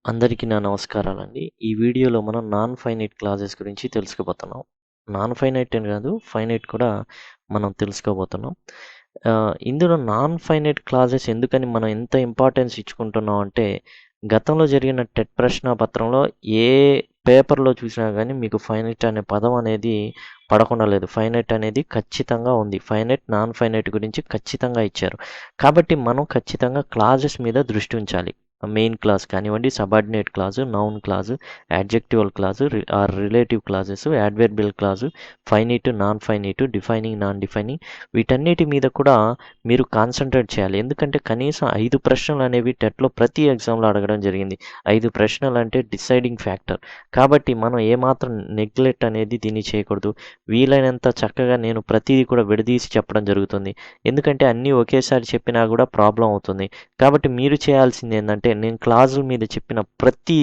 అందరికీ నా నమస్కారాలండి. ఈ వీడియోలో మనం నాన్ ఫైనైట్ క్లాజెస్ గురించి తెలుసుకోబోతున్నాం. నాన్ ఫైనైట్ అని కాదు, ఫైనైట్ కూడా మనం తెలుసుకోబోతున్నాం. ఇందులో నాన్ ఫైనైట్ క్లాజెస్ ఎందుకని మనం ఎంత ఇంపార్టెన్స్ ఇచ్చుకుంటున్నాం అంటే, గతంలో జరిగిన టెట్ ప్రశ్న పత్రంలో ఏ పేపర్‌లో చూసినా గానీ మీకు ఫైనైట్ అనే పదం అనేది పడకుండా లేదు. ఫైనైట్ అనేది ఖచ్చితంగా ఉంది. ఫైనైట్, నాన్ ఫైనైట్ గురించి ఖచ్చితంగా ఇచ్చారు. కాబట్టి మనం ఖచ్చితంగా క్లాజెస్ మీద దృష్టి ఉంచాలి. మెయిన్ క్లాజ్ కానివ్వండి, subordinate clause, noun clause, యాడ్జెక్టివల్ clause, relative clauses, adverbial clause, finite, non finite, defining, non defining వీటన్నిటి మీద కూడా మీరు కాన్సంట్రేట్ చేయాలి. ఎందుకంటే కనీసం 5 ప్రశ్నలు అనేవి టెట్‌లో ప్రతి ఎగ్జామ్‌లో అడగడం జరిగింది. 5 ప్రశ్నలు అంటే డిసైడింగ్ ఫ్యాక్టర్. కాబట్టి మనం ఏమాత్రం నెగ్లెక్ట్ అనేది దీన్ని చేయకూడదు. వీలైనంత చక్కగా నేను ప్రతీది కూడా విడదీసి చెప్పడం జరుగుతుంది. ఎందుకంటే అన్నీ ఒకేసారి చెప్పినా కూడా ప్రాబ్లమ్ అవుతుంది. కాబట్టి మీరు చేయాల్సింది ఏందంటే, నేను క్లాజుల మీద చెప్పిన ప్రతి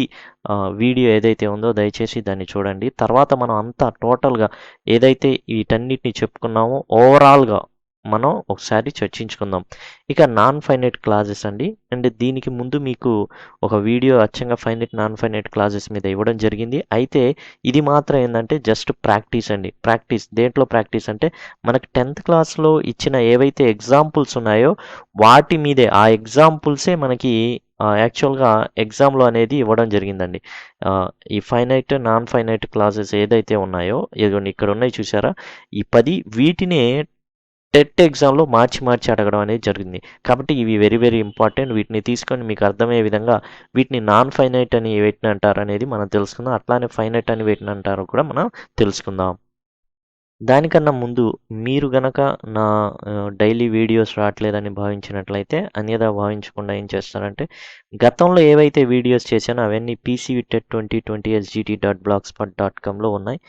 వీడియో ఏదైతే ఉందో దయచేసి దాన్ని చూడండి. తర్వాత మనం అంతా టోటల్‌గా ఏదైతే వీటన్నిటిని చెప్పుకున్నామో ఓవరాల్‌గా మనం ఒకసారి చర్చించుకుందాం. ఇక నాన్ ఫైనైట్ క్లాజెస్ అండి. అండ్ దీనికి ముందు మీకు ఒక వీడియో అచ్చంగా ఫైనైట్, నాన్ ఫైనైట్ క్లాజెస్ మీద ఇవ్వడం జరిగింది. అయితే ఇది మాత్రం ఏందంటే జస్ట్ ప్రాక్టీస్ అండి. ప్రాక్టీస్ దేంట్లో ప్రాక్టీస్ అంటే, మనకి 10థ్ క్లాస్‌లో ఇచ్చిన ఏవైతే ఎగ్జాంపుల్స్ ఉన్నాయో వాటి మీదే ఆ ఎగ్జాంపుల్సే మనకి యాక్చువల్‌గా ఎగ్జామ్‌లో అనేది ఇవ్వడం జరిగిందండి. ఈ ఫైనైట్, నాన్ ఫైనైట్ క్లాజెస్ ఏదైతే ఉన్నాయో ఇదిగోండి ఇక్కడ ఉన్నాయి చూసారా? ఈ 10 వీటినే టెట్ ఎగ్జామ్‌లో మార్చి మార్చి అడగడం అనేది జరిగింది. కాబట్టి ఇవి వెరీ వెరీ ఇంపార్టెంట్. వీటిని తీసుకొని మీకు అర్థమయ్యే విధంగా వీటిని నాన్ ఫైనైట్ అని వేటిని అంటారనేది మనం తెలుసుకుందాం. అట్లానే ఫైనైట్ అని వేటిని అంటారో కూడా మనం తెలుసుకుందాం. దానికన్నా ముందు మీరు గనక నా డైలీ వీడియోస్ రావట్లేదని భావించినట్లయితే అన్యథా భావించకుండా ఏం చేస్తారంటే, గతంలో ఏవైతే వీడియోస్ చేశానో అవన్నీ పీసీవిటెట్ 2020 sgt.blogspot.comలో ఉన్నాయి.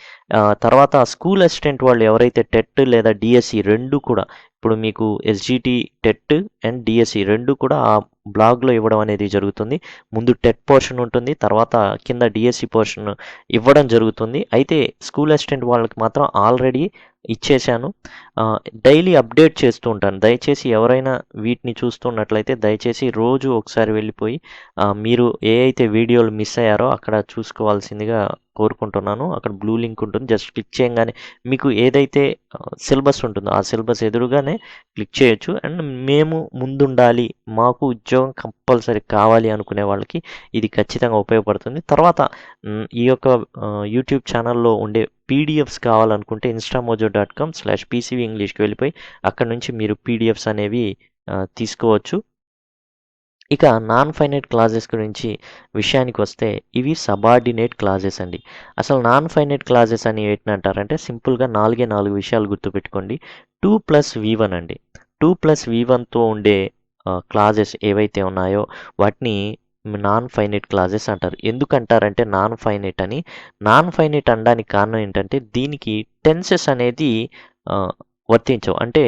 తర్వాత స్కూల్ అసిస్టెంట్ వాళ్ళు ఎవరైతే టెట్ లేదా డిఎస్సి 2 కూడా ఇప్పుడు మీకు ఎస్జిటి టెట్ అండ్ డిఎస్సి 2 కూడా ఆ బ్లాగ్‌లో ఇవ్వడం అనేది జరుగుతుంది. ముందు టెట్ పోర్షన్ ఉంటుంది. తర్వాత కింద డిఎస్సి పోర్షన్ ఇవ్వడం జరుగుతుంది. అయితే స్కూల్ అసిస్టెంట్ వాళ్ళకి మాత్రం ఆల్రెడీ ఇచ్చేశాను. డైలీ అప్డేట్ చేస్తూ ఉంటాను. దయచేసి ఎవరైనా వీటిని చూస్తున్నట్లయితే దయచేసి రోజు ఒకసారి వెళ్ళిపోయి మీరు ఏ అయితే వీడియోలు మిస్ అయ్యారో అక్కడ చూసుకోవాల్సిందిగా కోరుకుంటున్నాను. అక్కడ బ్లూ లింక్ ఉంటుంది. జస్ట్ క్లిక్ చేయంగానే మీకు ఏదైతే సిలబస్ ఉంటుందో ఆ సిలబస్ ఎదురుగానే క్లిక్ చేయొచ్చు. అండ్ మేము ముందుండాలి, మాకు ఉద్యోగం కంపల్సరీ కావాలి అనుకునే వాళ్ళకి ఇది ఖచ్చితంగా ఉపయోగపడుతుంది. తర్వాత ఈ యొక్క యూట్యూబ్ ఛానల్లో ఉండే పీడిఎఫ్స్ కావాలనుకుంటే instamojo.com/pcv ఇంగ్లీష్‌కి వెళ్ళిపోయి అక్కడ నుంచి మీరు పీడిఎఫ్స్ అనేవి తీసుకోవచ్చు. ఇక నాన్ ఫైనైట్ క్లాజెస్ గురించి విషయానికి వస్తే ఇవి సబార్డినేట్ క్లాజెస్ అండి. అసలు నాన్ ఫైనైట్ క్లాజెస్ అని ఏంటంటారంటే సింపుల్‌గా 4 విషయాలు గుర్తుపెట్టుకోండి. 2+V1 అండి. 2+V1తో ఉండే క్లాజెస్ ఏవైతే ఉన్నాయో వాటిని నాన్ ఫైనైట్ క్లాజెస్ అంటారు. ఎందుకంటారంటే నాన్ ఫైనైట్ అని, నాన్ ఫైనైట్ అనడానికి కారణం ఏంటంటే దీనికి టెన్సెస్ అనేది ఆహ్, వర్తించవు. అంటే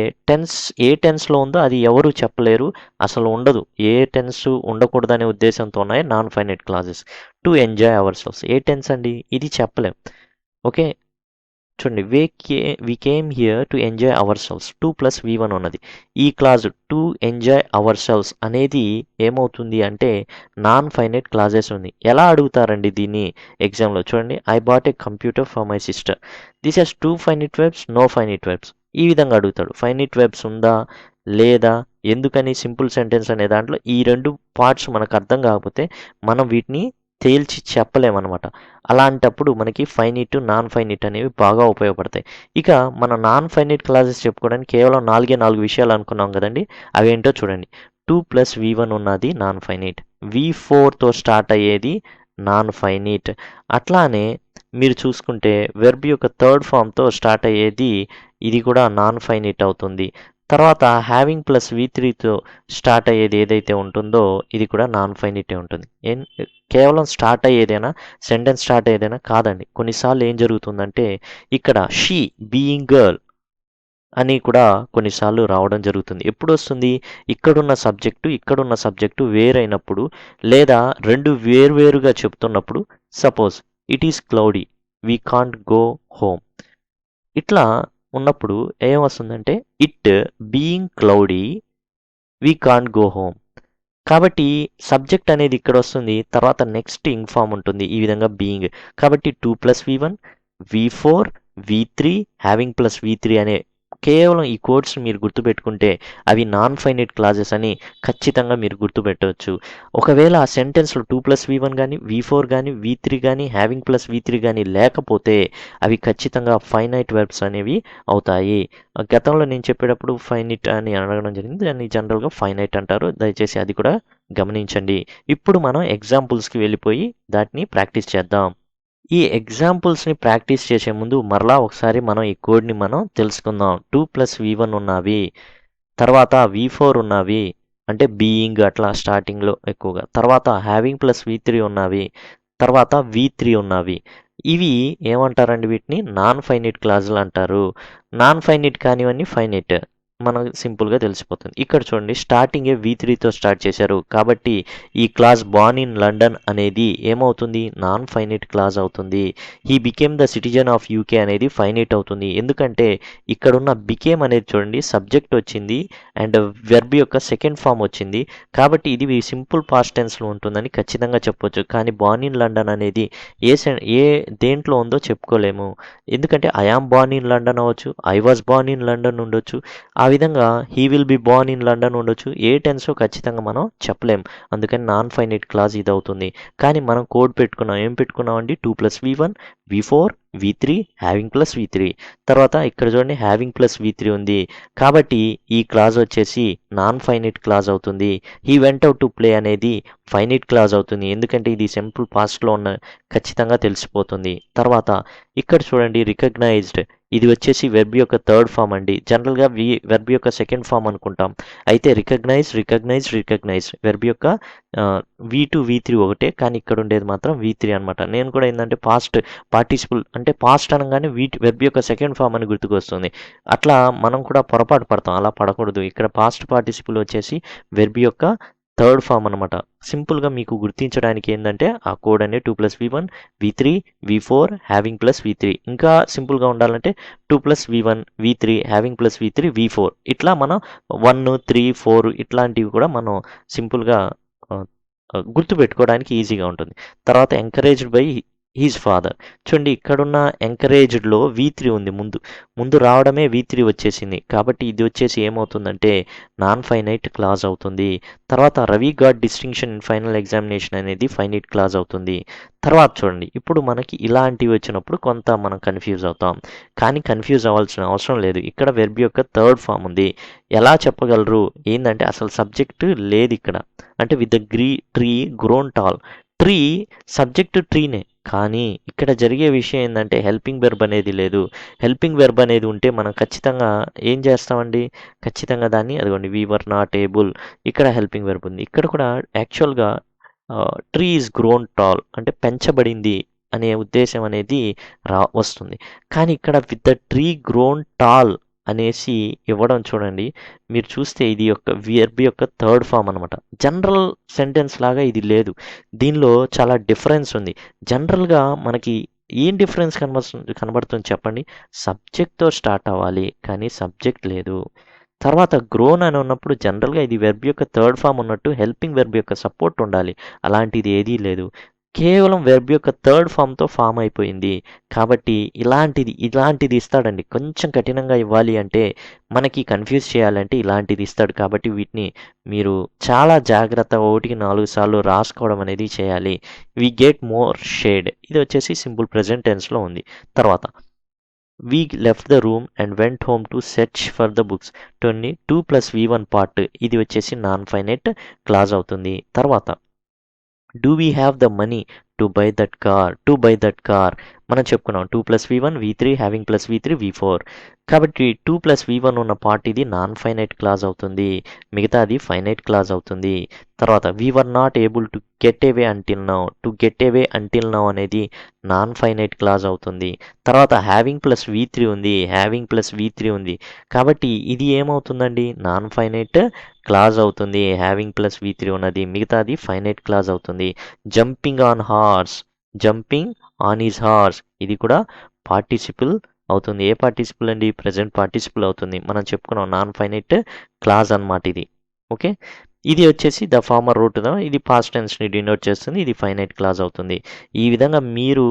ఏ టెన్స్‌లో ఉందో అది ఎవరు చెప్పలేరు. అసలు ఉండదు. ఏ టెన్స్ ఉండకూడదనే ఉద్దేశంతో ఉన్నాయి non finite clauses. To enjoy ourselves. ఏ టెన్స్ అండి? ఇది చెప్పలేం. ఓకే. చూడండి we came here to enjoy ourselves. 2+V1 ఉన్నది. ఈ clause to enjoy ourselves అనేది ఏమవుతుంది అంటే నాన్ ఫైనైట్ క్లాజెస్ ఉంది. ఎలా అడుగుతారండి దీన్ని ఎగ్జామ్‌లో? చూడండి, I bought a computer for my sister. This has 2 finite verbs, no finite verbs. ఈ విధంగా అడుగుతాడు. ఫైనైట్ వెర్బ్స్ ఉందా? లేదా? ఎందుకని? సింపుల్ సెంటెన్స్ అనే దాంట్లో ఈ 2 పార్ట్స్ మనకు అర్థం కాకపోతే మనం వీటిని తేల్చి చెప్పలేమనమాట. అలాంటప్పుడు మనకి ఫైనైట్, నాన్ ఫైనైట్ అనేవి బాగా ఉపయోగపడతాయి. ఇక మన నాన్ ఫైనైట్ క్లాజెస్ చెప్పుకోవడానికి కేవలం 4 విషయాలు అనుకున్నాం కదండీ! అవేంటో చూడండి. 2+V1 ఉన్నది నాన్ ఫైనైట్. V4తో స్టార్ట్ అయ్యేది నాన్ ఫైనైట్. అట్లానే మీరు చూసుకుంటే వెర్బ్ యొక్క థర్డ్ ఫామ్‌తో స్టార్ట్ అయ్యేది ఇది కూడా నాన్ ఫైనైట్ అవుతుంది. తర్వాత హ్యావింగ్ ప్లస్ V3తో స్టార్ట్ అయ్యేది ఏదైతే ఉంటుందో ఇది కూడా నాన్ ఫైనైటే ఉంటుంది. కేవలం స్టార్ట్ అయ్యేదేనా? సెంటెన్స్ స్టార్ట్ అయ్యేదేనా? కాదండి. కొన్నిసార్లు ఏం జరుగుతుందంటే ఇక్కడ షీ బీయింగ్ గర్ల్ అని కూడా కొన్నిసార్లు రావడం జరుగుతుంది. ఎప్పుడొస్తుంది? ఇక్కడున్న సబ్జెక్టు వేరైనప్పుడు లేదా 2 వేర్వేరుగా చెప్తున్నప్పుడు. Suppose it is cloudy, we can't go home. ఇట్లా ఉన్నప్పుడు ఏమొస్తుందంటే it being cloudy we can't go home. కాబట్టి సబ్జెక్ట్ అనేది ఇక్కడ వస్తుంది. తర్వాత నెక్స్ట్ ఇంగ్ ఫామ్ ఉంటుంది ఈ విధంగా బీయింగ్. కాబట్టి 2+V1 V4 V3 having plus V3 అనే కేవలం ఈ కోడ్స్ మీరు గుర్తుపెట్టుకుంటే అవి నాన్ ఫైనైట్ క్లాజెస్ అని ఖచ్చితంగా మీరు గుర్తుపెట్టవచ్చు. ఒకవేళ ఆ సెంటెన్స్లో 2+V1 కానీ V4 కానీ V3 కానీ హ్యావింగ్ ప్లస్ V3 కానీ లేకపోతే అవి ఖచ్చితంగా ఫైనైట్ వెర్బ్స్ అనేవి అవుతాయి. గతంలో నేను చెప్పేటప్పుడు ఫైనైట్ అని అడగడం జరిగింది. దాన్ని జనరల్గా ఫైనైట్ అంటారు. దయచేసి అది కూడా గమనించండి. ఇప్పుడు మనం ఎగ్జాంపుల్స్కి వెళ్ళిపోయి దాన్ని ప్రాక్టీస్ చేద్దాం. ఈ ఎగ్జాంపుల్స్ని ప్రాక్టీస్ చేసే ముందు మరలా ఒకసారి మనం ఈ కోడ్ని మనం తెలుసుకుందాం. 2+V1 ఉన్నవి, తర్వాత V4 ఉన్నవి, అంటే బీయింగ్ అట్లా స్టార్టింగ్లో ఎక్కువగా, తర్వాత హ్యావింగ్ ప్లస్ V3 ఉన్నవి, తర్వాత V3 ఉన్నవి. ఇవి ఏమంటారండి? వీటిని నాన్ ఫైనైట్ క్లాజులు అంటారు. నాన్ ఫైనైట్ కానివన్నీ ఫైనైట్ మనకు సింపుల్గా తెలిసిపోతుంది. ఇక్కడ చూడండి, స్టార్టింగే V3తో స్టార్ట్ చేశారు కాబట్టి ఈ క్లాజ్ బార్న్ ఇన్ లండన్ అనేది ఏమవుతుంది? నాన్ ఫైనైట్ క్లాజ్ అవుతుంది. He became the citizen of UK అనేది ఫైనైట్ అవుతుంది. ఎందుకంటే ఇక్కడున్న బికేమ్ అనేది చూడండి, సబ్జెక్ట్ వచ్చింది అండ్ వెర్బ్ యొక్క సెకండ్ ఫామ్ వచ్చింది. కాబట్టి ఇది సింపుల్ పాస్ట్ టెన్స్లో ఉంటుందని ఖచ్చితంగా చెప్పొచ్చు. కానీ బార్న్ ఇన్ లండన్ అనేది ఏ దేంట్లో ఉందో చెప్పుకోలేము. ఎందుకంటే I am born in London అవ్వచ్చు, I was born in London ఉండొచ్చు, ఆ విధంగా he will be born in London ఉండొచ్చు. ఏ టెన్సో ఖచ్చితంగా మనం చెప్పలేం. అందుకని నాన్ ఫైనైట్ క్లాజ్ ఇది అవుతుంది. కానీ మనం కోడ్ పెట్టుకున్నాం. ఏం పెట్టుకున్నాం అండి? 2+V1 V4 V3 having plus V3. తర్వాత ఇక్కడ చూడండి, హ్యావింగ్ ప్లస్ V3 ఉంది. కాబట్టి ఈ క్లాజ్ వచ్చేసి నాన్ ఫైనైట్ క్లాజ్ అవుతుంది. He went out to play అనేది ఫైనైట్ క్లాజ్ అవుతుంది. ఎందుకంటే ఇది సింపుల్ పాస్ట్లో ఉన్న ఖచ్చితంగా తెలిసిపోతుంది. తర్వాత ఇక్కడ చూడండి, రికగ్నైజ్డ్, ఇది వచ్చేసి వెర్బ్ యొక్క థర్డ్ ఫామ్ అండి. జనరల్గా వెర్బ్ యొక్క సెకండ్ ఫామ్ అనుకుంటాం. అయితే రికగ్నైజ్ వెర్బ్ యొక్క V2 V3 ఒకటే, కానీ ఇక్కడ ఉండేది మాత్రం V3 అనమాట. నేను కూడా ఏంటంటే పాస్ట్ పార్టిసిపుల్ అంటే పాస్ట్ అనగానే వెర్బ్ యొక్క సెకండ్ ఫామ్ అని గుర్తుకొస్తుంది. అట్లా మనం కూడా పొరపాటు పడతాం. అలా పడకూడదు. ఇక్కడ పాస్ట్ పార్టిసిపుల్ వచ్చేసి వెర్బ్ యొక్క థర్డ్ ఫామ్ అనమాట. సింపుల్గా మీకు గుర్తించడానికి ఏంటంటే ఆ కోడ్ అనేది 2+V1 V3 V4 having plus V3. ఇంకా సింపుల్గా ఉండాలంటే 2+V1 V3 having plus V3 V4. ఇట్లా మనం 1 3 4 ఇట్లాంటివి కూడా మనం సింపుల్గా గుర్తుపెట్టుకోవడానికి ఈజీగా ఉంటుంది. తర్వాత ఎంకరేజ్డ్ బై హీజ్ ఫాదర్. చూడండి, ఇక్కడున్న ఎంకరేజ్డ్లో V3 ఉంది. ముందు రావడమే V3 వచ్చేసింది. కాబట్టి ఇది వచ్చేసి ఏమవుతుందంటే నాన్ ఫైనైట్ క్లాజ్ అవుతుంది. తర్వాత Ravi got distinction in final examination అనేది ఫైనైట్ క్లాజ్ అవుతుంది. తర్వాత చూడండి, ఇప్పుడు మనకి ఇలాంటివి వచ్చినప్పుడు కొంత మనం కన్ఫ్యూజ్ అవుతాం. కానీ కన్ఫ్యూజ్ అవ్వాల్సిన అవసరం లేదు. ఇక్కడ వెర్బ్ యొక్క థర్డ్ ఫామ్ ఉంది. ఎలా చెప్పగలరు? ఏంటంటే అసలు సబ్జెక్ట్ లేదు ఇక్కడ. అంటే with the tree grown tall. Tree subject ట్రీనే, కానీ ఇక్కడ జరిగే విషయం ఏంటంటే హెల్పింగ్ వెర్బ్ అనేది లేదు. హెల్పింగ్ వెర్బ్ అనేది ఉంటే మనం ఖచ్చితంగా ఏం చేస్తామండి? ఖచ్చితంగా దాన్ని అదిగోండి, వీ వర్ నాట్ ఏబుల్, ఇక్కడ హెల్పింగ్ వెర్బ్ ఉంది. ఇక్కడ కూడా యాక్చువల్గా ట్రీ ఈజ్ గ్రోన్ టాల్ అంటే పెంచబడింది అనే ఉద్దేశం అనేది వస్తుంది. కానీ ఇక్కడ with the tree grown tall అనేసి ఇవ్వడం చూడండి, మీరు చూస్తే ఇది యొక్క వెర్బ్ యొక్క థర్డ్ ఫామ్ అనమాట. జనరల్ సెంటెన్స్ లాగా ఇది లేదు. దీనిలో చాలా డిఫరెన్స్ ఉంది. జనరల్గా మనకి ఏం డిఫరెన్స్ కనబడుతుంది చెప్పండి? సబ్జెక్ట్తో స్టార్ట్ అవ్వాలి, కానీ సబ్జెక్ట్ లేదు. తర్వాత గ్రోన్ అని ఉన్నప్పుడు జనరల్గా ఇది వెర్బ్ యొక్క థర్డ్ ఫామ్ ఉన్నట్టు హెల్పింగ్ వెర్బ్ యొక్క సపోర్ట్ ఉండాలి. అలాంటిది ఏదీ లేదు. కేవలం వెర్బ్ యొక్క థర్డ్ ఫామ్తో ఫామ్ అయిపోయింది. కాబట్టి ఇలాంటిది ఇస్తాడండి. కొంచెం కఠినంగా ఇవ్వాలి అంటే, మనకి కన్ఫ్యూజ్ చేయాలంటే ఇలాంటిది ఇస్తాడు. కాబట్టి వీటిని మీరు చాలా జాగ్రత్తగా 1కి 4 సార్లు రాసుకోవడం అనేది చేయాలి. వి గెట్ మోర్ షేడ్, ఇది వచ్చేసి సింపుల్ ప్రెజెంట్ టెన్స్లో ఉంది. తర్వాత we left the room and went home to search for the books. 2+V1 part, ఇది వచ్చేసి నాన్ ఫైనైట్ క్లాజ్ అవుతుంది. తర్వాత do we have the money to buy that car మనం చెప్పుకున్నాం. 2+V1 V3 having plus V3 V4. కాబట్టి 2+V1 ఉన్న part ఇది non finite clause అవుతుంది. మిగతాది ఫైనైట్ క్లాజ్ అవుతుంది. తర్వాత we were not able to get away until now అనేది నాన్ ఫైనైట్ క్లాజ్ అవుతుంది. తర్వాత హ్యావింగ్ ప్లస్ V3 ఉంది. కాబట్టి ఇది ఏమవుతుందండి? నాన్ ఫైనైట్ క్లాజ్ అవుతుంది. హ్యావింగ్ ప్లస్ V3 ఉన్నది, మిగతాది ఫైనైట్ క్లాజ్ అవుతుంది. జంపింగ్ ఆన్ హిస్ హార్స్, ఇది కూడా పార్టిసిపుల్ అవుతుంది. ఏ పార్టిసిపుల్ అండి? ప్రెజెంట్ పార్టిసిపుల్ అవుతుంది. మనం చెప్పుకున్నాం నాన్ ఫైనైట్ క్లాజ్ అన్నమాట ఇది. ఓకే. ఇది వచ్చేసి ద ఫార్మర్ రూట్ ఇది పాస్ట్ టెన్స్ని డినోట్ చేస్తుంది. ఇది ఫైనైట్ క్లాజ్ అవుతుంది. ఈ విధంగా మీరు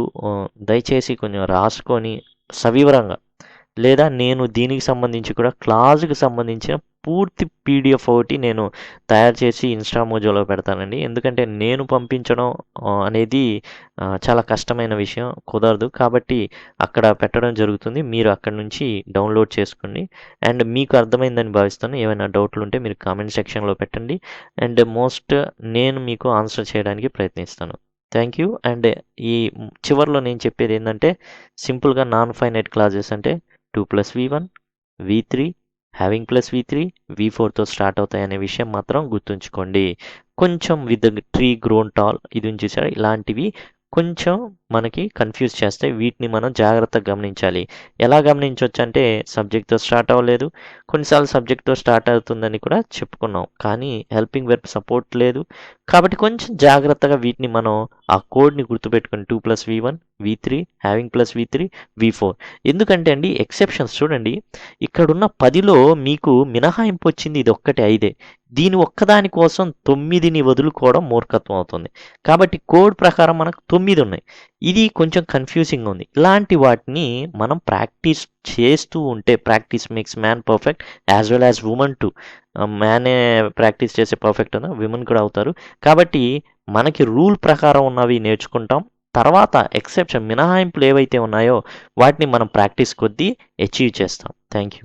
దయచేసి కొంచెం రాసుకొని సవివరంగా లేదా నేను దీనికి సంబంధించి కూడా క్లాజ్కి సంబంధించిన పూర్తి పీడిఎఫ్ ఒకటి నేను తయారు చేసి ఇన్స్టా మోజోలో పెడతానండి. ఎందుకంటే నేను పంపించడం అనేది చాలా కష్టమైన విషయం, కుదరదు. కాబట్టి అక్కడ పెట్టడం జరుగుతుంది. మీరు అక్కడి నుంచి డౌన్లోడ్ చేసుకోండి. అండ్ మీకు అర్థమైందని భావిస్తాను. ఏమైనా డౌట్లు ఉంటే మీరు కామెంట్ సెక్షన్లో పెట్టండి. అండ్ నేను మీకు ఆన్సర్ చేయడానికి ప్రయత్నిస్తాను. Thank you. అండ్ ఈ చివరిలో నేను చెప్పేది ఏంటంటే సింపుల్గా నాన్ ఫైనైట్ క్లాజెస్ అంటే 2+v1, v3, having plus v3, v4తో start అవుతాయి అనే విషయం మాత్రం గుర్తుంచుకోండి. కొంచెం విత్ ట్రీ గ్రోన్ టాల్ ఇది చూసారా, ఇలాంటివి కొంచెం మనకి కన్ఫ్యూజ్ చేస్తాయి. వీటిని మనం జాగ్రత్తగా గమనించాలి. ఎలా గమనించవచ్చు అంటే సబ్జెక్ట్తో స్టార్ట్ అవ్వలేదు, కొన్నిసార్లు సబ్జెక్ట్తో స్టార్ట్ అవుతుందని కూడా చెప్పుకున్నాం, కానీ హెల్పింగ్ వెర్బ్ సపోర్ట్ లేదు. కాబట్టి కొంచెం జాగ్రత్తగా వీటిని మనం ఆ కోడ్ని గుర్తుపెట్టుకొని 2+v1, v3, having plus v3, v4. ఎందుకంటే అండి ఎక్సెప్షన్స్ చూడండి, ఇక్కడున్న 10లో మీకు మినహాయింపు వచ్చింది ఇది ఒక్కటి 5. దీని ఒక్కదాని కోసం 9ని వదులుకోవడం మూర్ఖత్వం అవుతుంది. కాబట్టి కోడ్ ప్రకారం మనకు 9 ఉన్నాయి. ఇది కొంచెం కన్ఫ్యూజింగ్ ఉంది. ఇలాంటి వాటిని మనం ప్రాక్టీస్ చేస్తూ ఉంటే practice makes man perfect as well as women too. మ్యానే ప్రాక్టీస్ చేసే పర్ఫెక్ట్ ఉన్నా విమెన్ కూడా అవుతారు. కాబట్టి మనకి రూల్ ప్రకారం ఉన్నవి నేర్చుకుంటాం. తర్వాత ఎక్సెప్షన్ మినహాయింపులు ఏవైతే ఉన్నాయో వాటిని మనం ప్రాక్టీస్ కొద్దీ అచీవ్ చేస్తాం. Thank you.